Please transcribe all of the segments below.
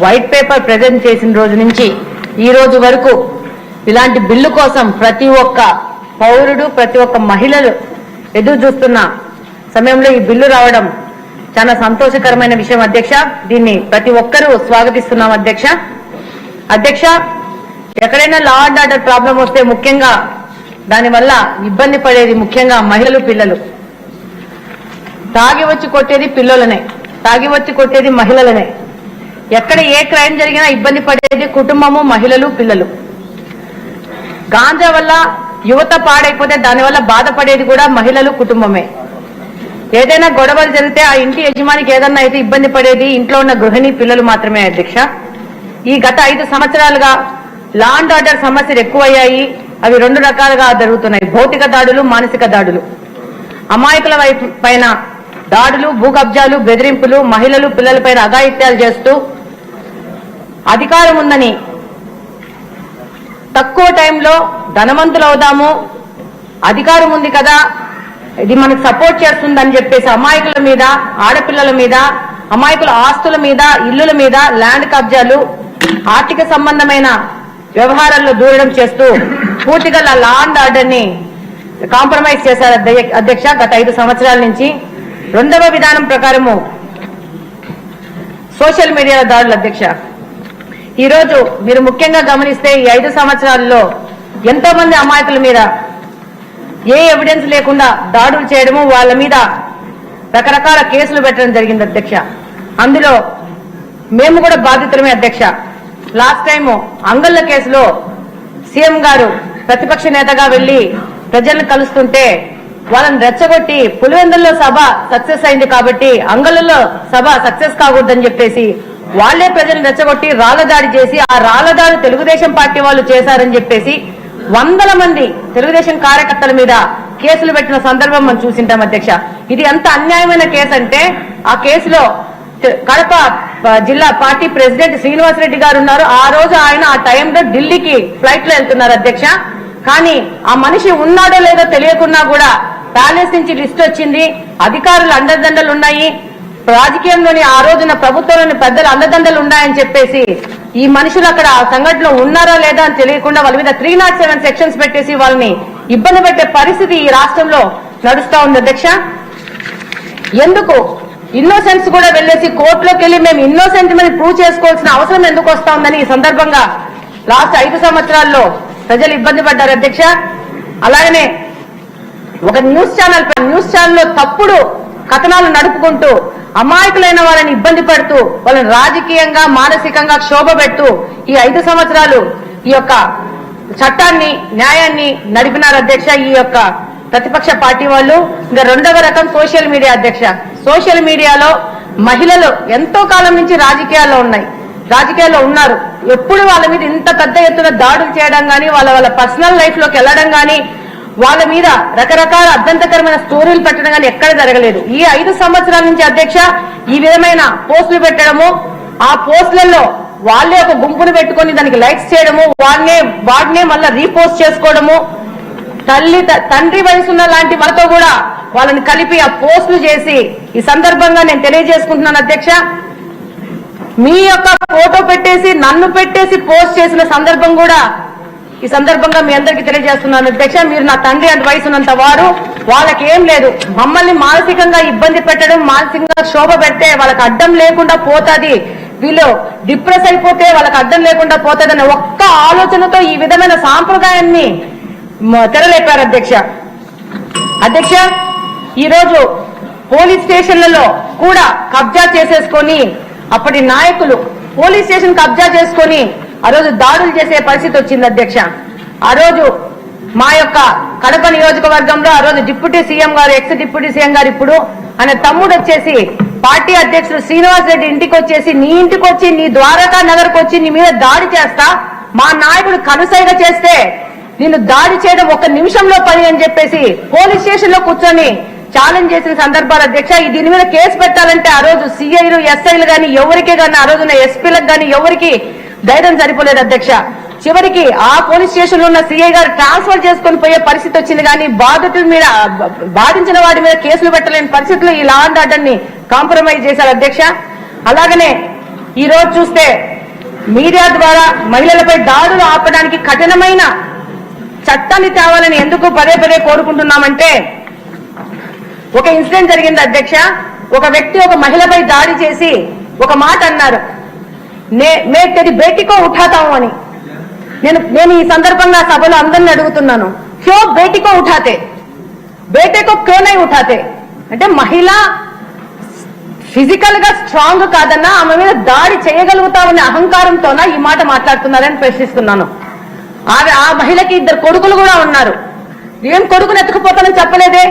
White paper present చేసిన రోజు నుంచి ఈ రోజు వరకు ఇలాంటి బిల్లు కోసం ప్రతి ఒక్క పౌరుడు ప్రతి ఒక్క మహిళలు ఎదురు చూస్తున్న సమయంలో ఈ బిల్లు రావడం చాలా సంతోషకరమైన విషయం అధ్యక్ష. దీన్ని ప్రతి ఒక్కరూ స్వాగతిస్తున్నాం అధ్యక్ష. అధ్యక్ష, ఎక్కడైనా లా అండ్ ఆర్డర్ ప్రాబ్లం వస్తే ముఖ్యంగా దానివల్ల ఇబ్బంది పడేది ముఖ్యంగా మహిళలు, పిల్లలు. తాగి వచ్చి కొట్టేది పిల్లలనే, తాగి వచ్చి కొట్టేది మహిళలనే. ఎక్కడ ఏ క్రైమ్ జరిగినా ఇబ్బంది పడేది కుటుంబము, మహిళలు, పిల్లలు. గాంజా వల్ల యువత పాడైపోతే దానివల్ల బాధపడేది కూడా మహిళలు, కుటుంబమే. ఏదైనా గొడవలు జరిగితే ఆ ఇంటి యజమానికి ఏదన్నా అయితే ఇబ్బంది పడేది ఇంట్లో ఉన్న గృహిణి, పిల్లలు మాత్రమే అధ్యక్ష. ఈ గత 5 సంవత్సరాలుగా లా అండ్ ఆర్డర్ సమస్యలు ఎక్కువయ్యాయి. అవి 2 రకాలుగా జరుగుతున్నాయి: భౌతిక దాడులు, మానసిక దాడులు. అమాయకుల పైన దాడులు, భూ కబ్జాలు, బెదిరింపులు, మహిళలు, పిల్లలపైన అఘాయిత్యాలు చేస్తూ అధికారం ఉందని తక్కువ టైంలో ధనవంతులు అవుదాము, అధికారం ఉంది కదా ఇది మనకు సపోర్ట్ చేస్తుందని చెప్పేసి అమాయకుల మీద, ఆడపిల్లల మీద, అమాయకుల ఆస్తుల మీద, ఇల్లుల మీద ల్యాండ్ కబ్జాలు, ఆర్థిక సంబంధమైన వ్యవహారాల్లో దూరడం చేస్తూ పూర్తిగా లా అండ్ ఆర్డర్ ని కాంప్రమైజ్ చేశారు అధ్యక్ష గత 5 సంవత్సరాల నుంచి. 2వ విధానం ప్రకారము సోషల్ మీడియాలో దాడులు అధ్యక్ష. ఈ రోజు మీరు ముఖ్యంగా గమనిస్తే ఈ 5 సంవత్సరాల్లో ఎంతో మంది అమాయకుల మీద ఏ ఎవిడెన్స్ లేకుండా దాడులు చేయడము, వాళ్ళ మీద రకరకాల కేసులు పెట్టడం జరిగింది అధ్యక్ష. అందులో మేము కూడా బాధితులమే అధ్యక్ష. లాస్ట్ టైం అంగళ్ళ కేసులో సీఎం గారు ప్రతిపక్ష నేతగా వెళ్లి ప్రజలను కలుస్తుంటే వాళ్ళని రెచ్చగొట్టి పులివెందుల్లో సభ సక్సెస్ అయింది కాబట్టి అంగళ్ళలో సభ సక్సెస్ కాకూడదని చెప్పేసి వాళ్లే ప్రజలను రెచ్చగొట్టి రాళ్లదాడి చేసి, ఆ రాళ్లదాడి తెలుగుదేశం పార్టీ వాళ్ళు చేశారని చెప్పేసి 100 మంది తెలుగుదేశం కార్యకర్తల మీద కేసులు పెట్టిన సందర్భం మనం చూసింటాం అధ్యక్ష. ఇది ఎంత అన్యాయమైన కేసు అంటే ఆ కేసులో కడప జిల్లా పార్టీ ప్రెసిడెంట్ శ్రీనివాసరెడ్డి గారు ఉన్నారు. ఆ రోజు ఆయన ఆ టైంలో ఢిల్లీకి ఫ్లైట్ లో వెళ్తున్నారు అధ్యక్ష. కానీ ఆ మనిషి ఉన్నాడో లేదో తెలియకున్నా కూడా ప్యాలెస్ నుంచి లిస్ట్ వచ్చింది, అధికారులు అండదండలు ఉన్నాయి, రాజకీయంలోని ఆ రోజున ప్రభుత్వంలోని పెద్దలు అండదండలు ఉన్నాయని చెప్పేసి ఈ మనుషులు అక్కడ సంఘటనలో ఉన్నారా లేదా అని తెలియకుండా వాళ్ళ మీద 307 సెక్షన్స్ పెట్టేసి వాళ్ళని ఇబ్బంది పెట్టే పరిస్థితి ఈ రాష్ట్రంలో నడుస్తా ఉంది అధ్యక్ష. ఎందుకు ఇన్నోసెన్స్ కూడా వెళ్లేసి కోర్టులోకి వెళ్లి మేము ఇన్నోసెంట్ అని ప్రూవ్ చేసుకోవాల్సిన అవసరం ఎందుకు వస్తా ఉందని ఈ సందర్భంగా లాస్ట్ 5 సంవత్సరాల్లో ప్రజలు ఇబ్బంది పడ్డారు అధ్యక్ష. అలాగనే ఒక న్యూస్ ఛానల్లో తప్పుడు కథనాలు నడుపుకుంటూ అమాయకులైన వాళ్ళని ఇబ్బంది పడుతూ వాళ్ళని రాజకీయంగా, మానసికంగా క్షోభ పెడుతూ ఈ 5 సంవత్సరాలు ఈ యొక్క చట్టాన్ని, న్యాయాన్ని నడిపినారు అధ్యక్ష ఈ యొక్క ప్రతిపక్ష పార్టీ వాళ్ళు. ఇంకా 2వ రకం సోషల్ మీడియా అధ్యక్ష. సోషల్ మీడియాలో మహిళలు ఎంతో కాలం నుంచి రాజకీయాల్లో ఉన్నారు. ఎప్పుడు వాళ్ళ మీద ఇంత పెద్ద ఎత్తున దాడులు చేయడం గానీ, వాళ్ళ పర్సనల్ లైఫ్ లోకి వెళ్లడం గానీ, వాళ్ళ మీద రకరకాల అభ్యంతరకరమైన స్టోరీలు పెట్టడం కానీ ఎక్కడ జరగలేదు. ఈ 5 సంవత్సరాల నుంచి అధ్యక్ష ఈ విధమైన పోస్టులు పెట్టడము, ఆ పోస్టులలో వాళ్ళే ఒక గుంపును పెట్టుకుని దానికి లైక్స్ చేయడము, వాడినే మళ్ళా రీపోస్ట్ చేసుకోవడము, తండ్రి వయసున్న లాంటి వాళ్ళతో కూడా వాళ్ళని కలిపి ఆ పోస్టులు చేసి ఈ సందర్భంగా నేను తెలియజేసుకుంటున్నాను అధ్యక్ష. మీ యొక్క ఫోటో పెట్టేసి నన్ను పెట్టేసి పోస్ట్ చేసిన సందర్భం కూడా ఈ సందర్భంగా మీ అందరికీ తెలియజేస్తున్నాను అధ్యక్ష. మీరు నా తండ్రి అంత వయసున్నంత వారు, వాళ్ళకి ఏం లేదు. మమ్మల్ని మానసికంగా ఇబ్బంది పెట్టడం, మానసికంగా శోభ పెడితే వాళ్ళకి అడ్డం లేకుండా పోతుంది, వీళ్ళు డిప్రెస్ అయిపోతే వాళ్ళకి అడ్డం లేకుండా పోతుందనే ఒక్క ఆలోచనతో ఈ విధమైన సాంప్రదాయాన్ని తెరలేపారు అధ్యక్ష. ఈరోజు పోలీస్ స్టేషన్లలో కూడా కబ్జా చేసేసుకొని అప్పటి నాయకులు పోలీస్ స్టేషన్ కబ్జా చేసుకొని ఆ రోజు దాడులు చేసే పరిస్థితి వచ్చింది అధ్యక్ష. ఆ రోజు మా యొక్క కడప నియోజకవర్గంలో ఆ రోజు డిప్యూటీ సీఎం గారు, ఎక్స్ డిప్యూటీ సీఎం గారు ఇప్పుడు ఆయన తమ్ముడు వచ్చేసి పార్టీ అధ్యక్షుడు శ్రీనివాస్ రెడ్డి ఇంటికి వచ్చేసి, నీ ఇంటికి వచ్చి, నీ ద్వారకా నగర్కి వచ్చి నీ మీద దాడి చేస్తా, మా నాయకుడు కనుసైగ చేస్తే నిన్ను దాడి చేయడం 1 నిమిషంలో పని అని చెప్పేసి పోలీస్ స్టేషన్ లో కూర్చొని ఛాలెంజ్ చేసిన సందర్భాలు అధ్యక్ష. దీని మీద కేసు పెట్టాలంటే ఆ రోజు సిఐలు, ఎస్ఐలు గాని ఎవరికి గాని, ఆ రోజున ఎస్పీలకు గాని ఎవరికి ధైర్యం సరిపోలేదు అధ్యక్ష. చివరికి ఆ పోలీస్ స్టేషన్ లో ఉన్న సిఐ గారు ట్రాన్స్ఫర్ చేసుకుని పోయే పరిస్థితి వచ్చింది. కానీ బాధితుల మీద, బాధించిన వాడి మీద కేసులు పెట్టలేని పరిస్థితుల్లో ఈ లా అండ్ ఆర్డర్ ని కాంప్రమైజ్ చేశారు అధ్యక్ష. అలాగనే ఈ రోజు చూస్తే మీడియా ద్వారా మహిళలపై దాడులు ఆపడానికి కఠినమైన చట్టాన్ని తేవాలని ఎందుకు పదే పదే కోరుకుంటున్నామంటే, ఒక ఇన్సిడెంట్ జరిగింది అధ్యక్ష. ఒక వ్యక్తి ఒక మహిళపై దాడి చేసి ఒక మాట అన్నారు, మే తెరి బేటీకో ఉఠాతాము అని. నేను ఈ సందర్భంగా సభలో అందరిని అడుగుతున్నాను, క్యో బేటీకో ఉఠాతే, బేటేకో క్యో నై ఉఠాతే? అంటే మహిళ ఫిజికల్ గా స్ట్రాంగ్ కాదన్నా ఆమె మీద దాడి చేయగలుగుతామనే అహంకారంతోనా ఈ మాట మాట్లాడుతున్నారని ప్రశ్నిస్తున్నాను. ఆ మహిళకి 2 కొడుకులు కూడా ఉన్నారు. ఏం కొడుకుని ఎత్తుకుపోతానని చెప్పలేదే,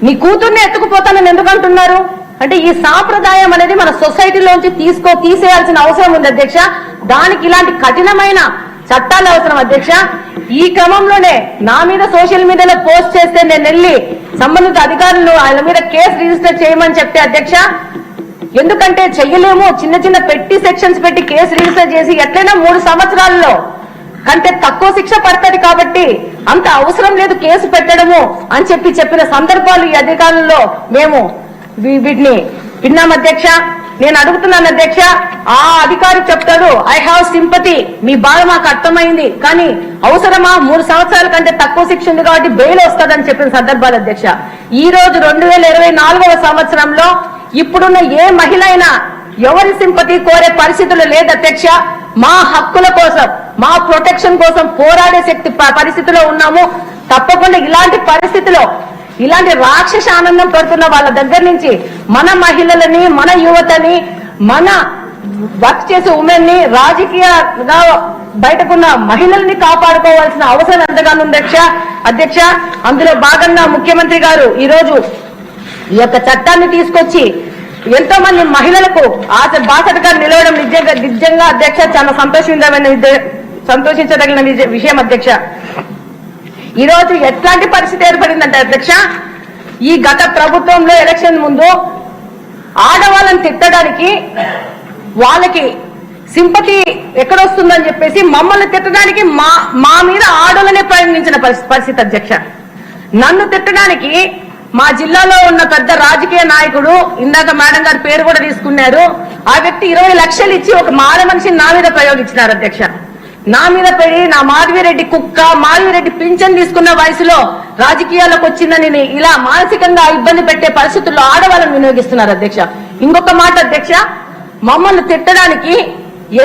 నీ కూతుర్ని ఎత్తుకుపోతానని ఎందుకు అంటున్నారు? అంటే ఈ సాంప్రదాయం అనేది మన సొసైటీలోంచి తీసేయాల్సిన అవసరం ఉంది అధ్యక్ష. దానికి ఇలాంటి కఠినమైన చట్టాలు అవసరం అధ్యక్ష. ఈ క్రమంలోనే నా మీద సోషల్ మీడియాలో పోస్ట్ చేస్తే నేను వెళ్ళి సంబంధిత అధికారులు ఆయన మీద కేసు రిజిస్టర్ చేయమని చెప్తే అధ్యక్ష, ఎందుకంటే చెయ్యలేము, చిన్న చిన్న పెట్టి సెక్షన్స్ పెట్టి కేసు రిజిస్టర్ చేసి ఎట్లయినా 3 సంవత్సరాల్లో కంటే తక్కువ శిక్ష పడుతుంది కాబట్టి అంత అవసరం లేదు కేసు పెట్టడము అని చెప్పిన సందర్భాలు ఈ అధికారుల్లో మేము వీటిని విన్నాం అధ్యక్ష. నేను అడుగుతున్నాను అధ్యక్ష, ఆ అధికారి చెప్తాడు ఐ హావ్ సింపతి, మీ బాధ మాకు అర్థమైంది, కానీ అవసరమా 3 సంవత్సరాల కంటే తక్కువ శిక్ష ఉంది కాబట్టి బెయిల్ వస్తుందని చెప్పిన సందర్భాలు అధ్యక్ష. ఈ రోజు 2024వ సంవత్సరంలో ఇప్పుడున్న ఏ మహిళ అయినా ఎవరి సింపతి కోరే పరిస్థితులు లేదు అధ్యక్ష. మా హక్కుల కోసం, మా ప్రొటెక్షన్ కోసం పోరాడే శక్తి పరిస్థితిలో ఉన్నాము. తప్పకుండా ఇలాంటి పరిస్థితిలో ఇలాంటి రాక్షస ఆనందం పడుతున్న వాళ్ళ దగ్గర నుంచి మన మహిళలని, మన యువతని, మన వర్క్ చేసే ఉమెన్ ని, రాజకీయంగా బయటకున్న మహిళల్ని కాపాడుకోవాల్సిన అవసరం ఎంతగానో ఉంది అధ్యక్ష. అందులో భాగంగా ముఖ్యమంత్రి గారు ఈ రోజు ఈ యొక్క చట్టాన్ని తీసుకొచ్చి ఎంతో మంది మహిళలకు బాసటగా నిలవడం నిజంగా అధ్యక్ష చాలా సంతోషించదగిన విషయం అధ్యక్ష. ఈ రోజు ఎట్లాంటి పరిస్థితి ఏర్పడిందంటే అధ్యక్ష, ఈ గత ప్రభుత్వంలో ఎలక్షన్ ముందు ఆడవాళ్ళని తిట్టడానికి వాళ్ళకి సింపతి ఎక్కడొస్తుందని చెప్పేసి మమ్మల్ని తిట్టడానికి మా మీద ఆడోళ్ళనే ప్రయత్నించిన పరిస్థితి అధ్యక్ష. నన్ను తిట్టడానికి మా జిల్లాలో ఉన్న పెద్ద రాజకీయ నాయకుడు, ఇందాక మేడం గారి పేరు కూడా తీసుకున్నారు, ఆ వ్యక్తి 20 లక్షలు ఇచ్చి ఒక మాల మనిషిని నా మీద ప్రయోగించినారు అధ్యక్ష. నా మీద పడి నా మాధవిరెడ్డి కుక్క, మాధవిరెడ్డి పింఛన్ తీసుకున్న వయసులో రాజకీయాలకు వచ్చిందని ఇలా మానసికంగా ఇబ్బంది పెట్టే పరిస్థితుల్లో ఆడవాళ్ళని వినియోగిస్తున్నారు అధ్యక్ష. ఇంకొక మాట అధ్యక్ష, మమ్మల్ని తిట్టడానికి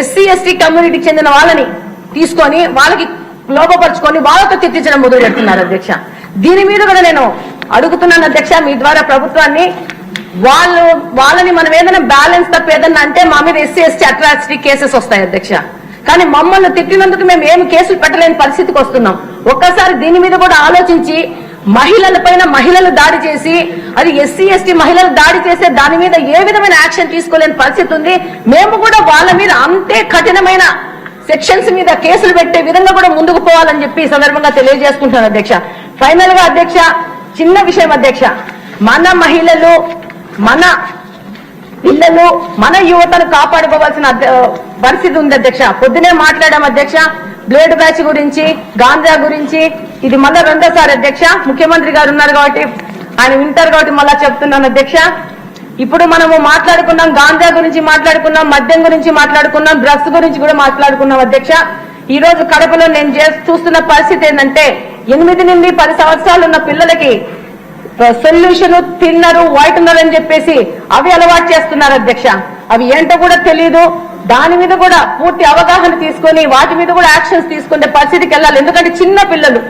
ఎస్సీ ఎస్టీ కమ్యూనిటీకి చెందిన వాళ్ళని తీసుకొని వాళ్ళకి లోపపరుచుకొని వాళ్ళతో తిట్టించడం మొదలు పెడుతున్నారు అధ్యక్ష. దీని మీద కూడా నేను అడుగుతున్నాను అధ్యక్ష, మీ ద్వారా ప్రభుత్వాన్ని, వాళ్ళని మనం ఏదైనా బ్యాలెన్స్ తప్ప ఏదన్నా అంటే మా మీద ఎస్సీ ఎస్టీ అట్రాసిటీ కేసెస్ వస్తాయి అధ్యక్ష. కానీ మమ్మల్ని తిట్టినందుకు మేము ఏమి కేసులు పెట్టలేని పరిస్థితికి వస్తున్నాం. ఒక్కసారి దీని మీద కూడా ఆలోచించి మహిళలపైన మహిళలు దాడి చేసి, అది ఎస్సీ ఎస్టీ మహిళలు దాడి చేస్తే దాని మీద ఏ విధమైన యాక్షన్ తీసుకోలేని పరిస్థితి ఉంది. మేము కూడా వాళ్ళ మీద అంతే కఠినమైన సెక్షన్స్ మీద కేసులు పెట్టే విధంగా కూడా ముందుకు పోవాలని చెప్పి ఈ సందర్భంగా తెలియజేసుకుంటున్నాను అధ్యక్ష. ఫైనల్ గా అధ్యక్ష, చిన్న విషయం అధ్యక్ష, మన మహిళలు, మన పిల్లలు, మన యువతను కాపాడుకోవాల్సిన పరిస్థితి ఉంది అధ్యక్ష. పొద్దునే మాట్లాడాం అధ్యక్ష, బ్లేడ్ బ్యాచ్ గురించి, గాంజా గురించి. ఇది మళ్ళా 2వ అధ్యక్ష. ముఖ్యమంత్రి గారు ఉన్నారు కాబట్టి ఆయన వింటారు కాబట్టి మళ్ళా చెప్తున్నాను అధ్యక్ష. ఇప్పుడు మనము మాట్లాడుకున్నాం, గాంజా గురించి మాట్లాడుకున్నాం, మద్యం గురించి మాట్లాడుకున్నాం, డ్రగ్స్ గురించి కూడా మాట్లాడుకున్నాం అధ్యక్ష. ఈ రోజు కడపలో నేను చూస్తున్న పరిస్థితి ఏంటంటే 8 నుండి 10 సంవత్సరాలు ఉన్న పిల్లలకి సొల్యూషన్, తిన్నరు, వైటనర్ అని చెప్పేసి అవి అలవాటు చేస్తున్నారు అధ్యక్ష. అవి ఏంటో కూడా తెలియదు. దాని మీద కూడా పూర్తి అవగాహన తీసుకొని వాటి మీద కూడా యాక్షన్స్ తీసుకునే పరిస్థితికి వెళ్ళాలి. ఎందుకంటే చిన్న పిల్లలు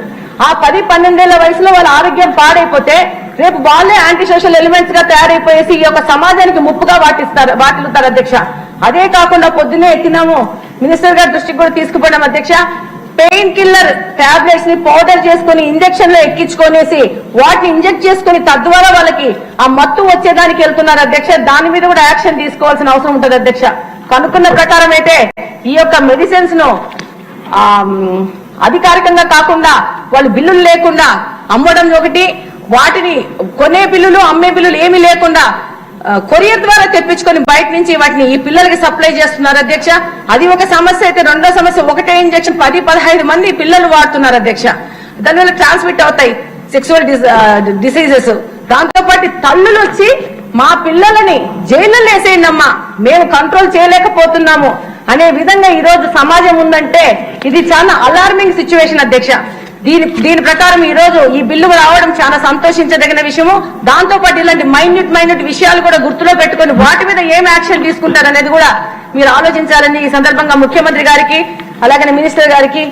ఆ 10-12 ఏళ్ల వయసులో వాళ్ళ ఆరోగ్యం పాడైపోతే రేపు వాళ్ళే యాంటీ సోషల్ ఎలిమెంట్స్ గా తయారైపోయేసి ఈ యొక్క సమాజానికి ముప్పుగా వాటిల్లుతారు అధ్యక్ష. అదే కాకుండా పొద్దున్నే ఎత్తినాము, మినిస్టర్ గారి దృష్టికి కూడా తీసుకుపోయినాం అధ్యక్ష. పెయిన్ కిల్లర్ టాబ్లెట్స్ ని పౌడర్ చేసుకుని ఇంజక్షన్ లో ఎక్కించుకొనేసి వాటిని ఇంజెక్ట్ చేసుకుని తద్వారా వాళ్ళకి ఆ మత్తు వచ్చేదానికి వెళ్తున్నారు అధ్యక్ష. దాని మీద కూడా యాక్షన్ తీసుకోవాల్సిన అవసరం ఉంటుంది అధ్యక్ష. కనుక్కున్న ప్రకారం అయితే ఈ యొక్క మెడిసిన్స్ ను అధికారికంగా కాకుండా వాళ్ళు బిల్లులు లేకుండా అమ్మడం ఒకటి, వాటిని కొనే బిల్లులు అమ్మే బిల్లులు ఏమీ లేకుండా కొరియర్ ద్వారా తెప్పించుకొని బయట నుంచి వాటిని ఈ పిల్లలకి సప్లై చేస్తున్నారు అధ్యక్ష. అది ఒక సమస్య అయితే, 2వ సమస్య ఒకటే ఇంజక్షన్ 10-15 మంది పిల్లలు వాడుతున్నారు అధ్యక్ష. దానివల్ల ట్రాన్స్మిట్ అవుతాయి సెక్సువల్ డిసీజెస్. దాంతో పాటు తల్లులు వచ్చి మా పిల్లలని జైల్లో వేసేయండమ్మా, మేము కంట్రోల్ చేయలేకపోతున్నాము అనే విధంగా ఈ రోజు సమాజం ఉందంటే ఇది చాలా అలార్మింగ్ సిచ్యువేషన్ అధ్యక్ష. దీని ప్రకారం ఈ రోజు ఈ బిల్లు రావడం చాలా సంతోషించదగిన విషయము. దాంతో పాటు ఇలాంటి మైన్యూట్ విషయాలు కూడా గుర్తులో పెట్టుకొని వాటి మీద ఏం యాక్షన్ తీసుకుంటారనేది కూడా మీరు ఆలోచించాలని ఈ సందర్భంగా ముఖ్యమంత్రి గారికి అలాగే మినిస్టర్ గారికి